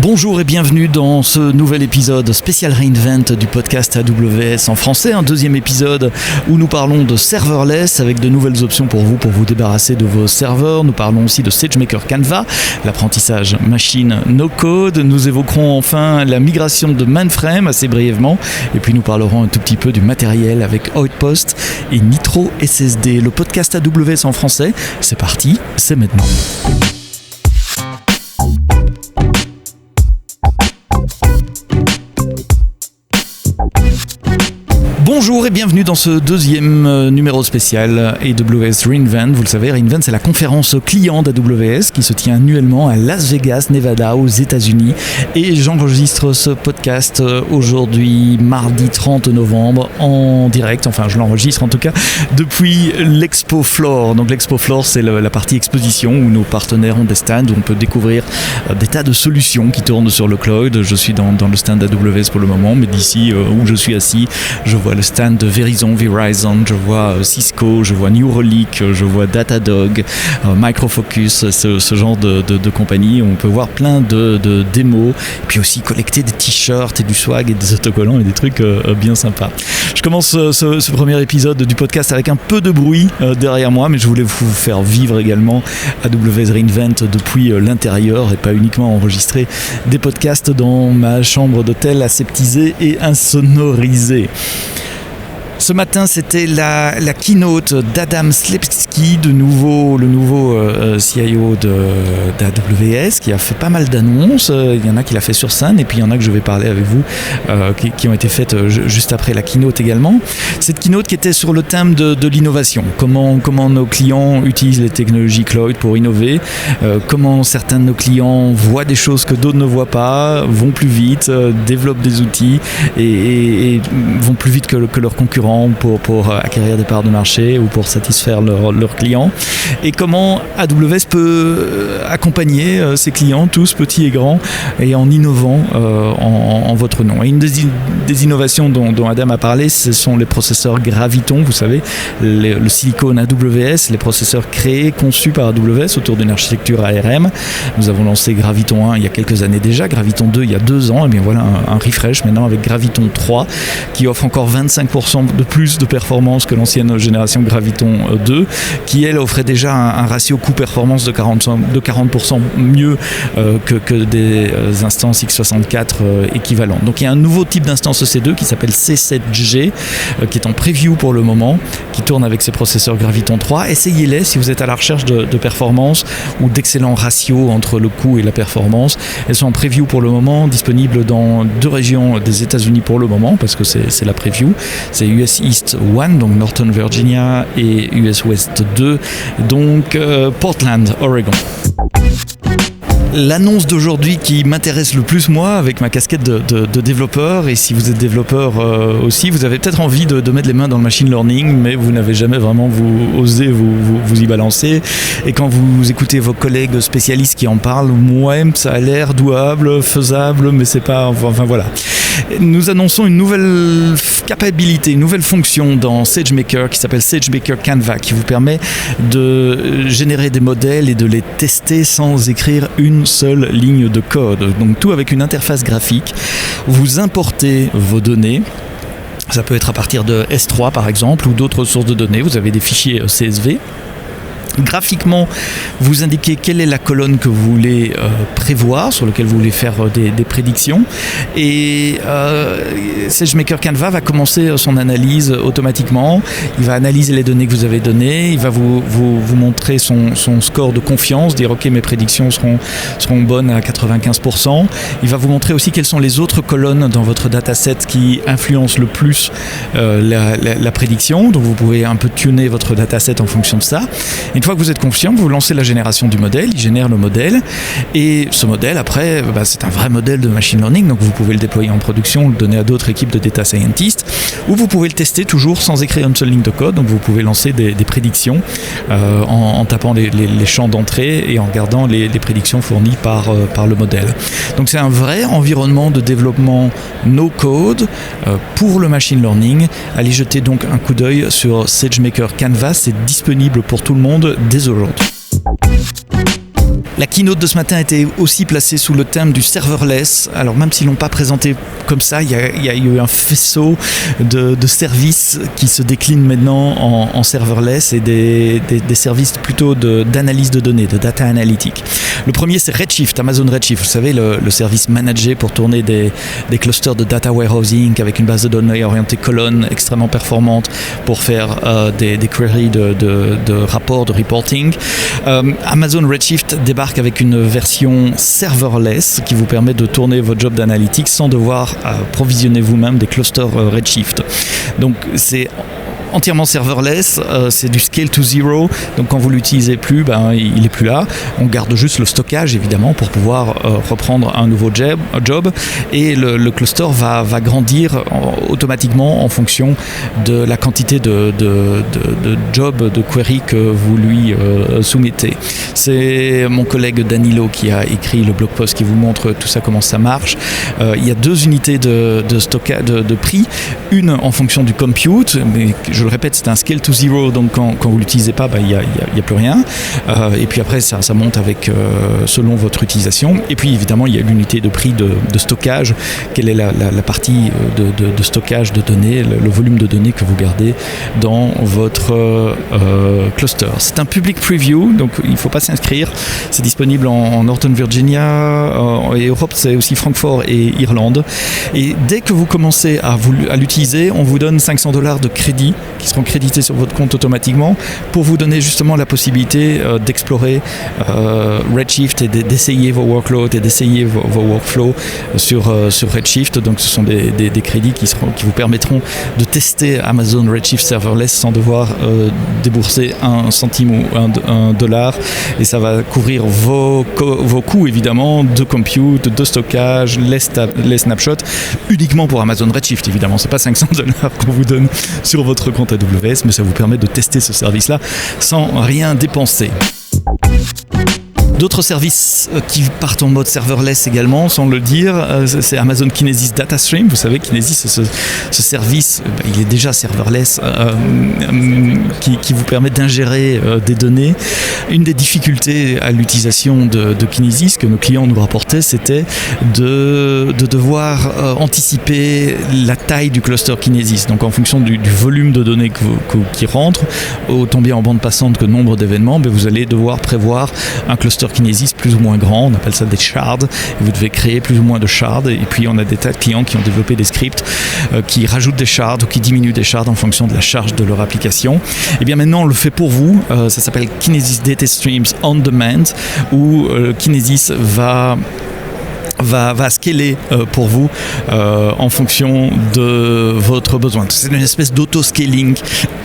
Bonjour et bienvenue dans ce nouvel épisode spécial Reinvent du podcast AWS en français, un deuxième épisode où nous parlons de serverless avec de nouvelles options pour vous débarrasser de vos serveurs. Nous parlons aussi de SageMaker Canva, l'apprentissage machine no code. Nous évoquerons enfin la migration de Mainframe assez brièvement et puis nous parlerons un tout petit peu du matériel avec Outpost et Nitro SSD. Le podcast AWS en français, c'est parti, c'est maintenant. Bonjour et bienvenue dans ce deuxième numéro spécial AWS Reinvent. Vous le savez, Reinvent, c'est la conférence client d'AWS qui se tient annuellement à Las Vegas, Nevada, aux États-Unis. Et j'enregistre ce podcast aujourd'hui, mardi 30 novembre, en direct. Enfin, je l'enregistre en tout cas depuis l'Expo Floor. Donc l'Expo Floor, c'est la partie exposition où nos partenaires ont des stands où on peut découvrir des tas de solutions qui tournent sur le cloud. Je suis dans le stand AWS pour le moment, mais d'ici où je suis assis, je vois le stand de Verizon, je vois Cisco, je vois New Relic, je vois Datadog, Micro Focus, ce genre de compagnie. On peut voir plein de démos, et puis aussi collecter des t-shirts et du swag et des autocollants et des trucs bien sympas. Je commence ce premier épisode du podcast avec un peu de bruit derrière moi, mais je voulais vous faire vivre également AWS Reinvent depuis l'intérieur et pas uniquement enregistrer des podcasts dans ma chambre d'hôtel aseptisée et insonorisée. Ce matin, c'était la keynote d'Adam Slepski, le nouveau CIO d'AWS, qui a fait pas mal d'annonces. Il y en a qui l'a fait sur scène, et puis il y en a que je vais parler avec vous, qui ont été faites juste après la keynote également. Cette keynote qui était sur le thème de l'innovation. Comment nos clients utilisent les technologies cloud pour innover, comment certains de nos clients voient des choses que d'autres ne voient pas, vont plus vite, développent des outils et vont plus vite que leurs concurrents pour acquérir des parts de marché ou pour satisfaire leurs clients, et comment AWS peut accompagner ces clients, tous petits et grands, et en innovant en votre nom. Et une des innovations dont Adam a parlé, ce sont les processeurs Graviton. Vous savez, le silicone AWS, les processeurs créés, conçus par AWS autour d'une architecture ARM. Nous avons lancé Graviton 1 il y a quelques années déjà, Graviton 2 il y a 2 ans, et bien voilà un refresh maintenant avec Graviton 3 qui offre encore 25% de plus de performance que l'ancienne génération Graviton 2, qui elle offrait déjà un ratio coût-performance de 40% mieux que des instances x64 équivalentes. Donc il y a un nouveau type d'instance EC2 qui s'appelle C7G, qui est en preview pour le moment, qui tourne avec ses processeurs Graviton 3. Essayez-les si vous êtes à la recherche de performance ou d'excellents ratios entre le coût et la performance. Elles sont en preview pour le moment, disponibles dans 2 régions des États-Unis pour le moment, parce que c'est la preview. C'est US East 1, donc Northern Virginia, et US West 2, donc Portland, Oregon. L'annonce d'aujourd'hui qui m'intéresse le plus, moi, avec ma casquette de développeur, et si vous êtes développeur aussi, vous avez peut-être envie de mettre les mains dans le machine learning, mais vous n'avez jamais vraiment osé vous y balancer. Et quand vous écoutez vos collègues spécialistes qui en parlent, ouais, ça a l'air douable, faisable, mais c'est pas... Enfin voilà. Nous annonçons une nouvelle capacité, une nouvelle fonction dans SageMaker qui s'appelle SageMaker Canva, qui vous permet de générer des modèles et de les tester sans écrire une seule ligne de code. Donc tout avec une interface graphique. Vous importez vos données. Ça peut être à partir de S3 par exemple ou d'autres sources de données. Vous avez des fichiers CSV. Graphiquement, vous indiquez quelle est la colonne que vous voulez prévoir, sur laquelle vous voulez faire des prédictions, et SageMaker Canva va commencer son analyse automatiquement. Il va analyser les données que vous avez données, il va vous montrer son score de confiance, dire ok, mes prédictions seront bonnes à 95%. Il va vous montrer aussi quelles sont les autres colonnes dans votre dataset qui influencent le plus la prédiction, donc vous pouvez un peu tuner votre dataset en fonction de ça. Une fois que vous êtes confiant, vous lancez la génération du modèle, il génère le modèle, et ce modèle, après, c'est un vrai modèle de machine learning, donc vous pouvez le déployer en production, le donner à d'autres équipes de data scientists, ou vous pouvez le tester toujours sans écrire une seule ligne de code, donc vous pouvez lancer des prédictions en tapant les champs d'entrée et en regardant les prédictions fournies par le modèle. Donc c'est un vrai environnement de développement no-code pour le machine learning. Allez jeter donc un coup d'œil sur SageMaker Canva, c'est disponible pour tout le monde dès aujourd'hui. La keynote de ce matin était aussi placée sous le thème du serverless. Alors même s'ils ne l'ont pas présenté comme ça, il y a eu un faisceau de services qui se déclinent maintenant en serverless et des services plutôt d'analyse de données, de data analytics. Le premier, c'est Redshift, Amazon Redshift. Vous savez, le service managé pour tourner des clusters de data warehousing avec une base de données orientée colonne extrêmement performante pour faire des queries de rapports, de reporting. Amazon Redshift débarque avec une version serverless qui vous permet de tourner votre job d'analytics sans devoir provisionner vous-même des clusters Redshift. Donc c'est entièrement serverless, c'est du scale to zero, donc quand vous l'utilisez plus, il est plus là. On garde juste le stockage évidemment pour pouvoir reprendre un nouveau job et le cluster va grandir automatiquement en fonction de la quantité de jobs, de queries que vous lui soumettez. C'est mon collègue Danilo qui a écrit le blog post qui vous montre tout ça, comment ça marche. Il y a deux unités de stockage, de prix, une en fonction du compute, mais je le répète, c'est un scale to zero, donc quand vous ne l'utilisez pas, il n'y a plus rien. Et puis après, ça monte avec selon votre utilisation. Et puis évidemment, il y a l'unité de prix de stockage. Quelle est la partie de stockage de données, le volume de données que vous gardez dans votre cluster. C'est un public preview, donc il ne faut pas s'inscrire. C'est disponible en Northern Virginia et Europe, c'est aussi Francfort et Irlande. Et dès que vous commencez à l'utiliser, on vous donne $500 de crédit qui seront crédités sur votre compte automatiquement pour vous donner justement la possibilité d'explorer Redshift et d'essayer vos workloads et d'essayer vos workflows sur Redshift. Donc ce sont des crédits qui vous permettront de tester Amazon Redshift Serverless sans devoir débourser un centime ou un dollar, et ça va couvrir vos coûts évidemment de compute, de stockage, les snapshots uniquement pour Amazon Redshift évidemment. C'est pas $500 qu'on vous donne sur votre compte AWS, mais ça vous permet de tester ce service-là sans rien dépenser. D'autres services qui partent en mode serverless également, sans le dire, c'est Amazon Kinesis Data Stream. Vous savez, Kinesis, ce service, il est déjà serverless, qui vous permet d'ingérer des données. Une des difficultés à l'utilisation de Kinesis que nos clients nous rapportaient, c'était de devoir anticiper la taille du cluster Kinesis. Donc en fonction du volume de données qui rentre, autant bien en bande passante que nombre d'événements, vous allez devoir prévoir un cluster Kinesis plus ou moins grand, on appelle ça des shards, et vous devez créer plus ou moins de shards, et puis on a des tas de clients qui ont développé des scripts qui rajoutent des shards ou qui diminuent des shards en fonction de la charge de leur application. Et bien maintenant on le fait pour vous, ça s'appelle Kinesis Data Streams On Demand, où Kinesis va scaler pour vous en fonction de votre besoin. C'est une espèce d'auto-scaling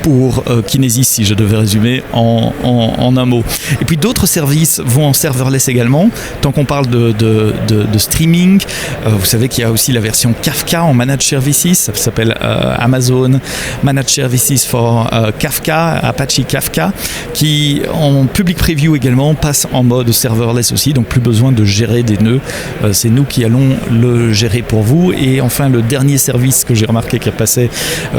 pour Kinesis, si je devais résumer en un mot. Et puis d'autres services vont en serverless également. Tant qu'on parle de streaming, vous savez qu'il y a aussi la version Kafka en Managed Services. Ça s'appelle Amazon Managed Services for Kafka, Apache Kafka, qui en public preview également passe en mode serverless aussi, donc plus besoin de gérer des nœuds. C'est nous qui allons le gérer pour vous. Et enfin, le dernier service que j'ai remarqué qui passait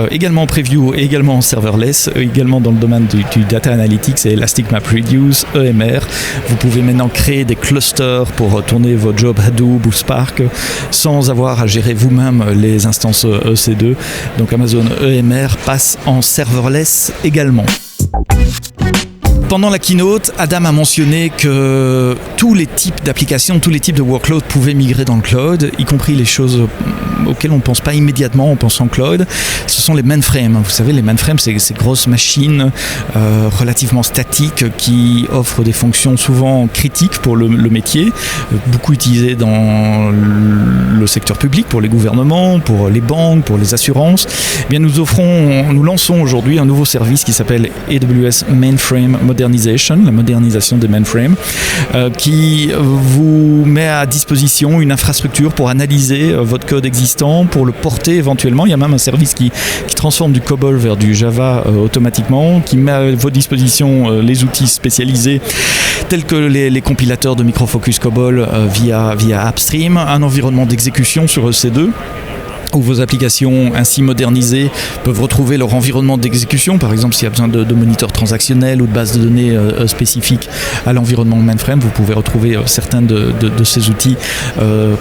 également en preview et également en serverless, également dans le domaine du data analytics, c'est Elastic MapReduce, EMR. Vous pouvez maintenant créer des clusters pour tourner vos jobs Hadoop ou Spark sans avoir à gérer vous-même les instances EC2. Donc Amazon EMR passe en serverless également. Pendant la keynote, Adam a mentionné que tous les types d'applications, tous les types de workloads pouvaient migrer dans le cloud, y compris les choses auxquelles on ne pense pas immédiatement en pensant cloud. Ce sont les mainframes. Vous savez, les mainframes, c'est ces grosses machines relativement statiques qui offrent des fonctions souvent critiques pour le métier, beaucoup utilisées dans le secteur public, pour les gouvernements, pour les banques, pour les assurances. Eh bien, nous lançons aujourd'hui un nouveau service qui s'appelle AWS Mainframe Modernization, la modernisation des mainframes, qui vous met à disposition une infrastructure pour analyser votre code existant, pour le porter éventuellement. Il y a même un service qui transforme du COBOL vers du Java automatiquement, qui met à votre disposition les outils spécialisés tels que les compilateurs de Micro Focus COBOL via AppStream, un environnement d'exécution sur EC2. où vos applications ainsi modernisées peuvent retrouver leur environnement d'exécution. Par exemple, s'il y a besoin de moniteurs transactionnels ou de bases de données spécifiques à l'environnement mainframe, vous pouvez retrouver certains de ces outils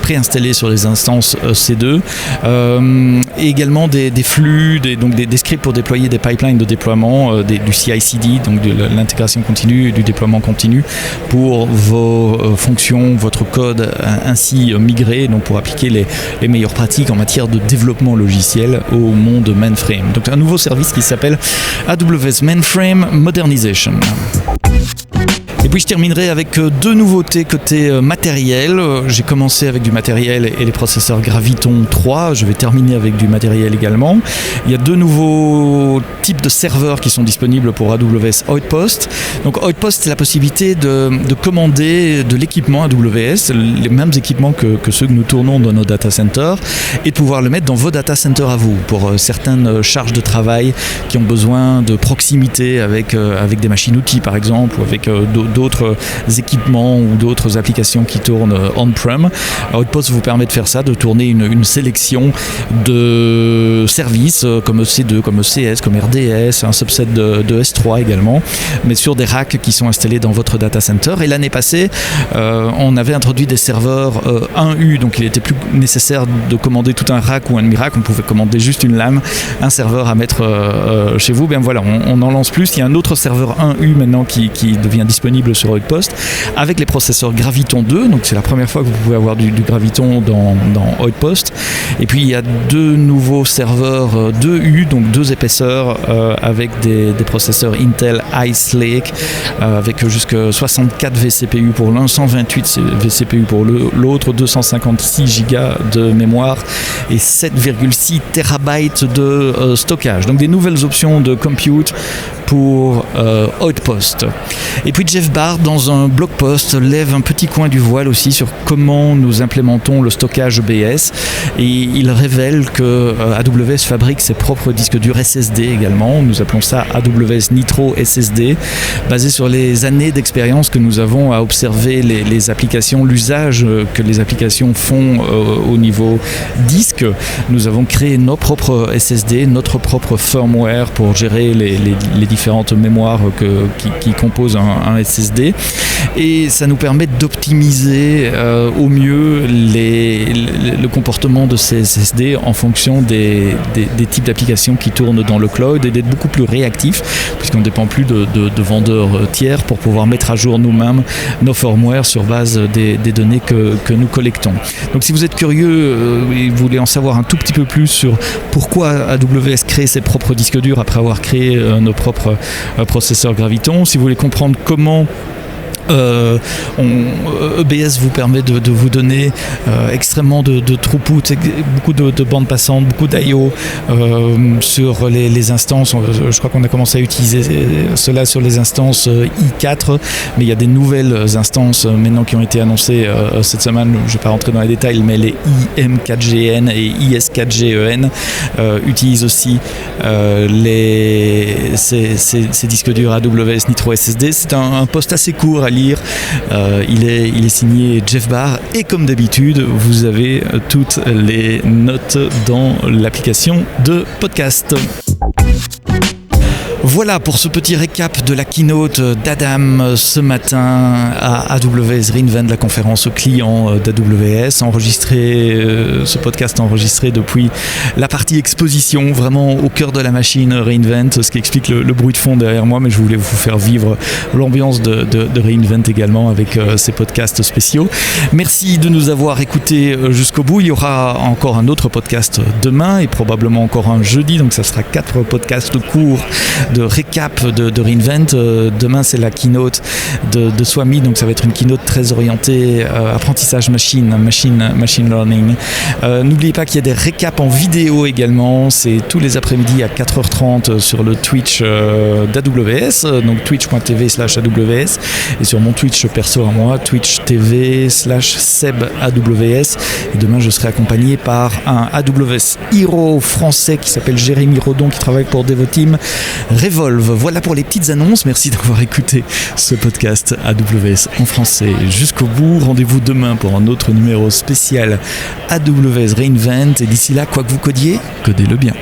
préinstallés sur les instances C2. Et également des flux, des scripts pour déployer des pipelines de déploiement, du CI/CD, donc de l'intégration continue, du déploiement continu pour vos fonctions, votre code ainsi migré, donc pour appliquer les meilleures pratiques en matière de développement logiciel au monde mainframe. Donc un nouveau service qui s'appelle AWS Mainframe Modernization. Et puis je terminerai avec deux nouveautés côté matériel. J'ai commencé avec du matériel et les processeurs Graviton 3. Je vais terminer avec du matériel également. Il y a deux nouveaux types de serveurs qui sont disponibles pour AWS Outpost. Donc Outpost, c'est la possibilité de commander de l'équipement AWS, les mêmes équipements que ceux que nous tournons dans nos data centers, et de pouvoir le mettre dans vos data centers à vous pour certaines charges de travail qui ont besoin de proximité avec des machines-outils par exemple, ou avec d'autres équipements ou d'autres applications qui tournent on-prem. Outpost vous permet de faire ça, de tourner une sélection de services comme EC2, comme ECS, comme RDS, un subset de S3 également, mais sur des racks qui sont installés dans votre data center. Et l'année passée, on avait introduit des serveurs 1U, donc il n'était plus nécessaire de commander tout un rack ou un demi-rack, on pouvait commander juste une lame, un serveur à mettre chez vous. Bien voilà, on en lance plus. Il y a un autre serveur 1U maintenant qui devient disponible sur Outpost avec les processeurs Graviton 2, donc c'est la première fois que vous pouvez avoir du Graviton dans Outpost. Et puis il y a deux nouveaux serveurs 2U, donc 2 épaisseurs avec des processeurs Intel Ice Lake avec jusqu'à 64 vCPU pour l'un, 128 vCPU pour l'autre, 256 Go de mémoire et 7,6 TB de stockage. Donc des nouvelles options de compute pour Outpost. Et puis Jeff Bard, dans un blog post, lève un petit coin du voile aussi sur comment nous implémentons le stockage EBS, et il révèle que AWS fabrique ses propres disques durs SSD également. Nous appelons ça AWS Nitro SSD, basé sur les années d'expérience que nous avons à observer les applications, l'usage que les applications font au niveau disque. Nous avons créé nos propres SSD, notre propre firmware pour gérer les différentes mémoires qui composent un SSD, et ça nous permet d'optimiser au mieux le comportement de ces SSD en fonction des types d'applications qui tournent dans le cloud, et d'être beaucoup plus réactif puisqu'on ne dépend plus de vendeurs tiers pour pouvoir mettre à jour nous-mêmes nos firmware sur base des données que nous collectons. Donc si vous êtes curieux et vous voulez en savoir un tout petit peu plus sur pourquoi AWS crée ses propres disques durs après avoir créé nos propres processeurs Graviton, si vous voulez comprendre comment EBS vous permet de vous donner extrêmement de throughput, beaucoup de bandes passantes, beaucoup d'IO sur les instances. Je crois qu'on a commencé à utiliser cela sur les instances i4, mais il y a des nouvelles instances maintenant qui ont été annoncées cette semaine. Je ne vais pas rentrer dans les détails, mais les IM4GN et IS4GEN utilisent aussi ces disques durs AWS Nitro SSD. C'est un post assez court à lire. Il est signé Jeff Bard, et comme d'habitude vous avez toutes les notes dans l'application de podcast. Voilà pour ce petit récap de la keynote d'Adam ce matin à AWS re:Invent, la conférence aux clients d'AWS. Ce podcast enregistré depuis la partie exposition, vraiment au cœur de la machine re:Invent, ce qui explique le bruit de fond derrière moi, mais je voulais vous faire vivre l'ambiance de re:Invent également avec ces podcasts spéciaux. Merci de nous avoir écoutés jusqu'au bout. Il y aura encore un autre podcast demain et probablement encore un jeudi, donc ça sera 4 podcasts courts de récap de re:Invent. Demain c'est la keynote de Swami, donc ça va être une keynote très orientée apprentissage machine learning. N'oubliez pas qu'il y a des récaps en vidéo également, c'est tous les après-midi à 4h30 sur le Twitch d'AWS, donc twitch.tv/AWS, et sur mon Twitch perso à moi, twitch.tv/SebAWS. Et demain je serai accompagné par un AWS Hero français qui s'appelle Jérémy Rodon, qui travaille pour Devoteam, Revolve. Voilà pour les petites annonces. Merci d'avoir écouté ce podcast AWS en français jusqu'au bout. Rendez-vous demain pour un autre numéro spécial AWS Reinvent. Et d'ici là, quoi que vous codiez, codez-le bien.